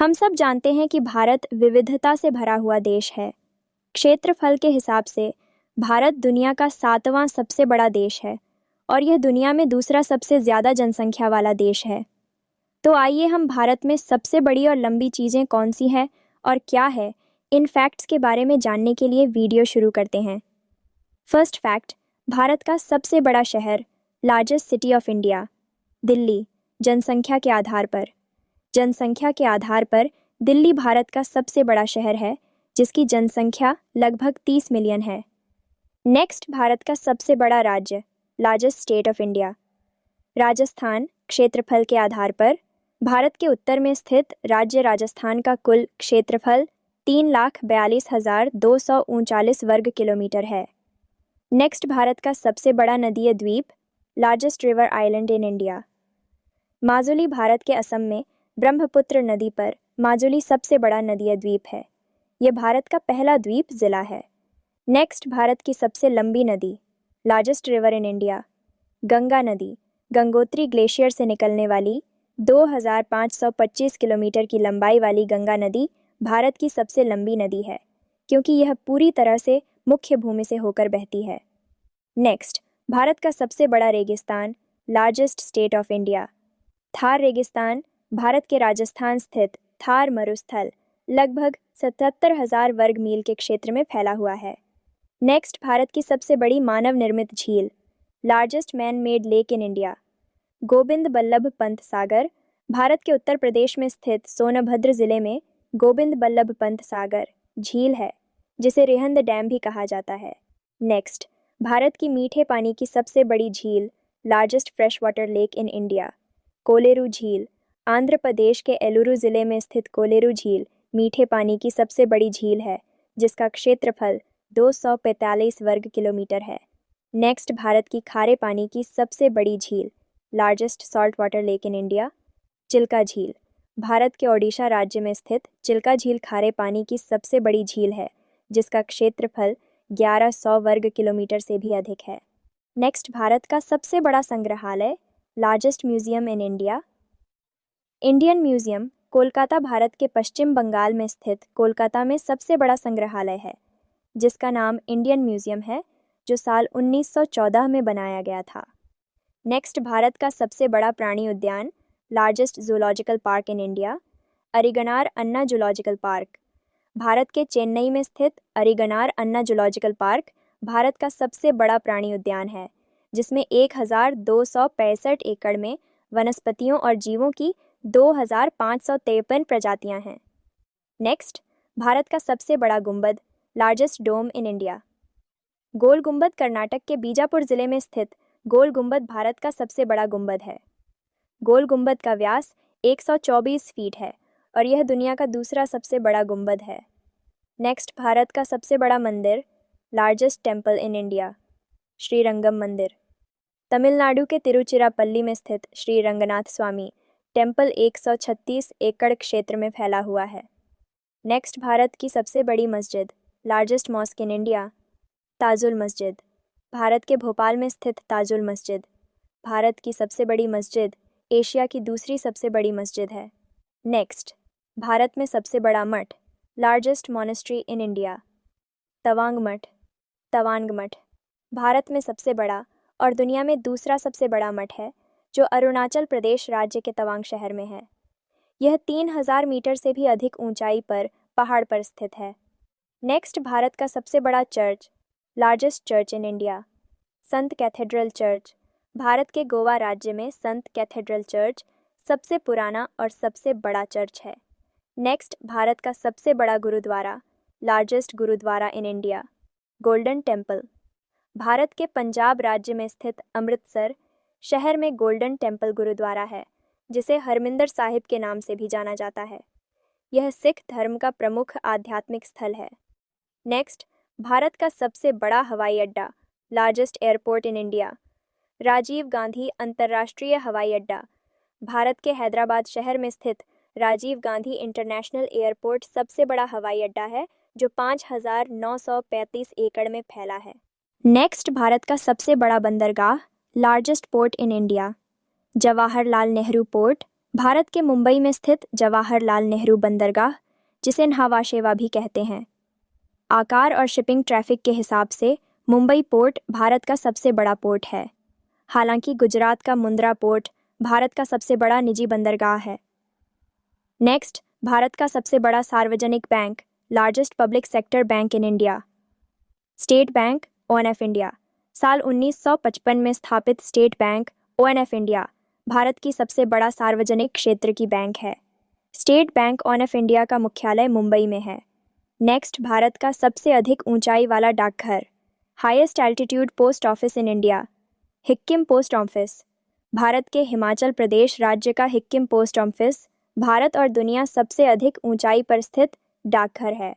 हम सब जानते हैं कि भारत विविधता से भरा हुआ देश है। क्षेत्रफल के हिसाब से भारत दुनिया का 7वां सबसे बड़ा देश है और यह दुनिया में दूसरा सबसे ज़्यादा जनसंख्या वाला देश है। तो आइए हम भारत में सबसे बड़ी और लंबी चीज़ें कौन सी हैं और क्या है, इन फैक्ट्स के बारे में जानने के लिए वीडियो शुरू करते हैं। फर्स्ट फैक्ट, भारत का सबसे बड़ा शहर, largest city of India, Delhi. जनसंख्या के आधार पर दिल्ली भारत का सबसे बड़ा शहर है, जिसकी जनसंख्या लगभग 30 मिलियन है। नेक्स्ट, भारत का सबसे बड़ा राज्य, largest state of India, Rajasthan. क्षेत्रफल के आधार पर भारत के उत्तर में स्थित राज्य राजस्थान का कुल क्षेत्रफल 3,42,239 वर्ग किलोमीटर है। नेक्स्ट, भारत का सबसे बड़ा नदीय द्वीप, largest river island in India, Majuli. Bharat के असम में ब्रह्मपुत्र नदी पर माजुली सबसे बड़ा नदीय द्वीप है। यह भारत का पहला द्वीप जिला है। नेक्स्ट, भारत की सबसे लंबी नदी, largest river in India, Ganga नदी। गंगोत्री ग्लेशियर से निकलने वाली 2,525 किलोमीटर की लंबाई वाली गंगा नदी भारत की सबसे लंबी नदी है, क्योंकि यह पूरी तरह से मुख्य भूमि से होकर बहती है। नेक्स्ट, भारत का सबसे बड़ा रेगिस्तान, largest state of India, Thar रेगिस्तान। भारत के राजस्थान स्थित थार मरुस्थल लगभग 77,000 वर्ग मील के क्षेत्र में फैला हुआ है। नेक्स्ट, भारत की सबसे बड़ी मानव निर्मित झील, largest man made lake in India, Govind Ballabh Pant Sagar. Bharat के उत्तर प्रदेश में स्थित सोनभद्र जिले में गोविंद बल्लभ पंत सागर झील है, जिसे रिहंद डैम भी कहा जाता है। नेक्स्ट, भारत की मीठे पानी की सबसे बड़ी झील, largest fresh water lake in India, Kolleru झील। आंध्र प्रदेश के एलुरु जिले में स्थित कोलेरू झील मीठे पानी की सबसे बड़ी झील है, जिसका क्षेत्रफल 245 वर्ग किलोमीटर है। नेक्स्ट, भारत की खारे पानी की सबसे बड़ी झील, largest salt water lake in India, Chilka झील। भारत के ओडिशा राज्य में स्थित चिल्का झील खारे पानी की सबसे बड़ी झील है, जिसका क्षेत्रफल 1100 वर्ग किलोमीटर से भी अधिक है। नेक्स्ट, भारत का सबसे बड़ा संग्रहालय, largest museum in India, Indian museum, Kolkata. Bharat के पश्चिम बंगाल में स्थित कोलकाता में सबसे बड़ा संग्रहालय है, जिसका नाम इंडियन म्यूजियम है, जो साल 1914 में बनाया गया था। नेक्स्ट, भारत का सबसे बड़ा प्राणी उद्यान, largest zoological park in India, Arignar Anna zoological park. Bharat के चेन्नई में स्थित अरिगनार अन्ना जूलॉजिकल पार्क भारत का सबसे बड़ा प्राणी उद्यान है, जिसमें 1,265 एकड़ में वनस्पतियों और जीवों की 2,553 प्रजातियां हैं। नेक्स्ट, भारत का सबसे बड़ा गुंबद, लार्जेस्ट डोम इन इंडिया, गोल गुंबद। कर्नाटक के बीजापुर जिले में स्थित गोल गुंबद भारत का सबसे बड़ा गुंबद है। गोल गुंबद का व्यास 124 फीट है और यह दुनिया का दूसरा सबसे बड़ा गुंबद है। नेक्स्ट, भारत का सबसे बड़ा मंदिर, largest temple in India, Srirangam मंदिर। तमिलनाडु के तिरुचिरापल्ली में स्थित श्री रंगनाथ स्वामी टेम्पल 136 एकड़ क्षेत्र में फैला हुआ है। नेक्स्ट, भारत की सबसे बड़ी मस्जिद, largest mosque in India, Tajul Masjid. Bharat के भोपाल में स्थित ताजुल मस्जिद भारत की सबसे बड़ी मस्जिद, एशिया की दूसरी सबसे बड़ी मस्जिद है। नेक्स्ट, भारत में सबसे बड़ा मठ, largest monastery in India, Tawang मठ। भारत में सबसे बड़ा और दुनिया में दूसरा सबसे बड़ा मठ है, जो अरुणाचल प्रदेश राज्य के तवांग शहर में है। यह 3,000 मीटर से भी अधिक ऊंचाई पर पहाड़ पर स्थित है। नेक्स्ट, भारत का सबसे बड़ा church, largest church in India, Sant cathedral church. Bharat के गोवा राज्य में संत कैथेड्रल चर्च सबसे पुराना और सबसे बड़ा चर्च है। नेक्स्ट, भारत का सबसे बड़ा gurdwara, largest gurdwara in India, golden temple. Bharat के पंजाब राज्य में स्थित अमृतसर शहर में गोल्डन टेम्पल गुरुद्वारा है, जिसे हरमिंदर साहिब के नाम से भी जाना जाता है। यह सिख धर्म का प्रमुख आध्यात्मिक स्थल है। नेक्स्ट, भारत का सबसे बड़ा हवाई अड्डा, largest airport in India, Rajiv Gandhi अंतर्राष्ट्रीय हवाई अड्डा। भारत के हैदराबाद शहर में स्थित राजीव गांधी इंटरनेशनल एयरपोर्ट सबसे बड़ा हवाई अड्डा है, जो 5,935 एकड़ में फैला है। नेक्स्ट, भारत का सबसे बड़ा बंदरगाह, largest port in India, Jawaharlal Nehru port, Bharat के मुंबई में स्थित जवाहरलाल नेहरू बंदरगाह, जिसे न्हावा शेवा भी कहते हैं, आकार और शिपिंग ट्रैफिक के हिसाब से मुंबई पोर्ट भारत का सबसे बड़ा पोर्ट है। हालांकि गुजरात का मुंद्रा पोर्ट भारत का सबसे बड़ा निजी बंदरगाह है। नेक्स्ट, भारत का सबसे बड़ा सार्वजनिक bank, largest public sector bank in India, state bank ONF India. साल 1955 में स्थापित state bank ONF India Bharat की सबसे बड़ा सार्वजनिक क्षेत्र की बैंक है। स्टेट बैंक ONF इंडिया का मुख्यालय मुंबई में है। नेक्स्ट, भारत का सबसे अधिक ऊंचाई वाला डाकघर, highest altitude post office in India, Hikkim post office. Bharat के हिमाचल प्रदेश राज्य का हिक्किम पोस्ट ऑफिस भारत और दुनिया सबसे अधिक ऊंचाई पर स्थित डाकघर है।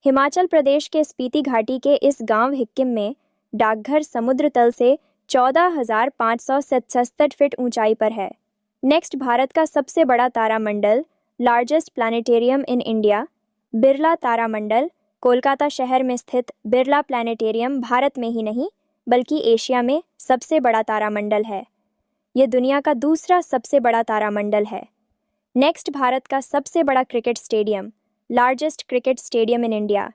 हिमाचल प्रदेश के स्पीति घाटी के इस गांव हिक्किम में डाकघर समुद्र तल से 14,577 फीट ऊंचाई पर है। नेक्स्ट, भारत का सबसे बड़ा तारामंडल, largest planetarium in India, Birla तारामंडल, कोलकाता शहर में स्थित बिरला प्लानिटेरियम भारत में ही नहीं बल्कि एशिया में सबसे बड़ा तारामंडल है। यह दुनिया का दूसरा सबसे बड़ा तारामंडल है। नेक्स्ट, भारत का सबसे बड़ा cricket stadium, largest cricket stadium in India,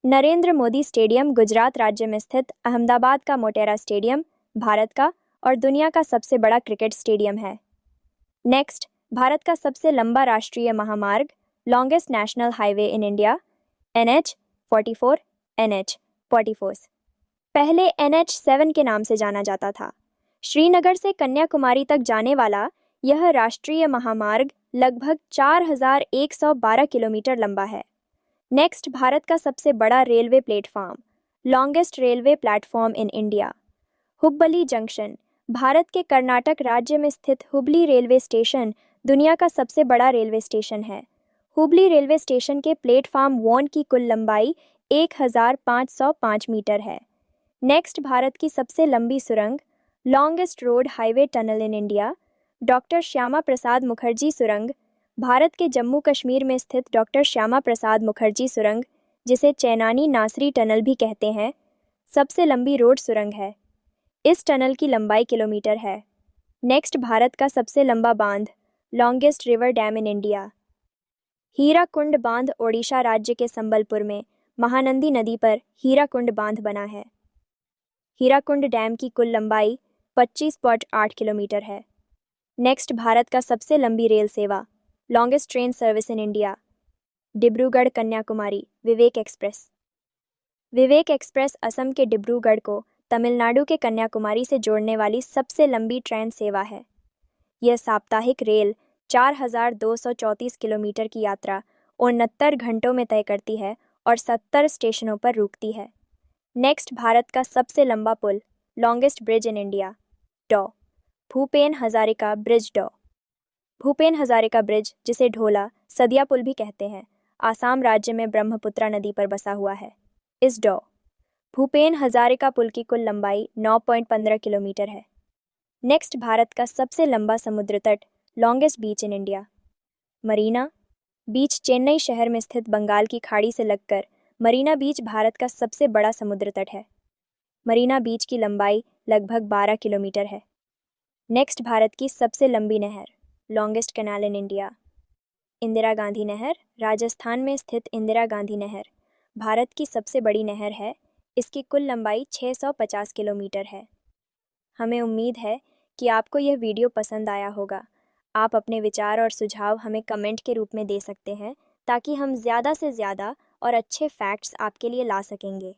Narendra Modi stadium Gujarat राज्य में स्थित अहमदाबाद का मोटेरा स्टेडियम भारत का और दुनिया का सबसे बड़ा क्रिकेट स्टेडियम है। नेक्स्ट, भारत का सबसे लंबा राष्ट्रीय महामार्ग, longest national highway in India, NH44, NH44 पहले NH7 के नाम से जाना जाता था। श्रीनगर से कन्याकुमारी तक जाने वाला यह राष्ट्रीय महामार्ग लगभग 4,112 किलोमीटर लंबा है। नेक्स्ट, भारत का सबसे बड़ा railway platform, longest railway platform in India, Hubballi junction. Bharat के कर्नाटक राज्य में स्थित हुबली रेलवे स्टेशन दुनिया का सबसे बड़ा रेलवे स्टेशन है। हुबली रेलवे स्टेशन के प्लेटफॉर्म 1 की कुल लंबाई 1,505 मीटर है। नेक्स्ट, भारत की सबसे लंबी सुरंग, longest road highway tunnel in India, doctor Shyama Prasad Mukherjee सुरंग। भारत के जम्मू कश्मीर में स्थित डॉक्टर श्यामा प्रसाद मुखर्जी सुरंग, जिसे चैनानी नासरी टनल भी कहते हैं, सबसे लंबी रोड सुरंग है। इस टनल की लंबाई किलोमीटर है। नेक्स्ट, भारत का सबसे लंबा बांध, longest river dam in India, Hirakud बांध ओडिशा राज्य के संबलपुर में महानंदी नदी पर हीराकुंड बांध बना है। हीराकुंड डैम की कुल लंबाई 25.8 किलोमीटर है। नेक्स्ट, भारत का सबसे लंबी रेल सेवा, longest train service in India, Dibrugarh Kanyakumari Vivek express. Vivek express Assam के डिब्रूगढ़ को तमिलनाडु के कन्याकुमारी से जोड़ने वाली सबसे लंबी ट्रेन सेवा है। यह साप्ताहिक रेल 4,234 किलोमीटर की यात्रा 69 घंटों में तय करती है और 70 स्टेशनों पर रुकती है। नेक्स्ट, भारत का सबसे लंबा पुल, लॉन्गेस्ट ब्रिज इन इंडिया, डॉ भूपेन हजारिका ब्रिज। भूपेन हजारिका ब्रिज, जिसे ढोला सदिया पुल भी कहते हैं, आसाम राज्य में ब्रह्मपुत्रा नदी पर बसा हुआ है। इस डॉ भूपेन हजारिका पुल की कुल लंबाई 9.15 किलोमीटर है। नेक्स्ट, भारत का सबसे लंबा समुद्र तट, longest beach in India, Marina beach Chennai शहर में स्थित बंगाल की खाड़ी से लगकर मरीना बीच भारत का सबसे बड़ा समुद्र तट है। मरीना बीच की लंबाई लगभग 12 किलोमीटर है। नेक्स्ट, भारत की सबसे लंबी नहर, longest canal in India, Indira Gandhi नहर। राजस्थान में स्थित इंदिरा गांधी नहर भारत की सबसे बड़ी नहर है। इसकी कुल लंबाई 650 किलोमीटर है। हमें उम्मीद है कि आपको यह वीडियो पसंद आया होगा। आप अपने विचार और सुझाव हमें कमेंट के रूप में दे सकते हैं ताकि हम ज़्यादा से ज़्यादा और अच्छे फैक्ट्स आपके लिए ला सकेंगे।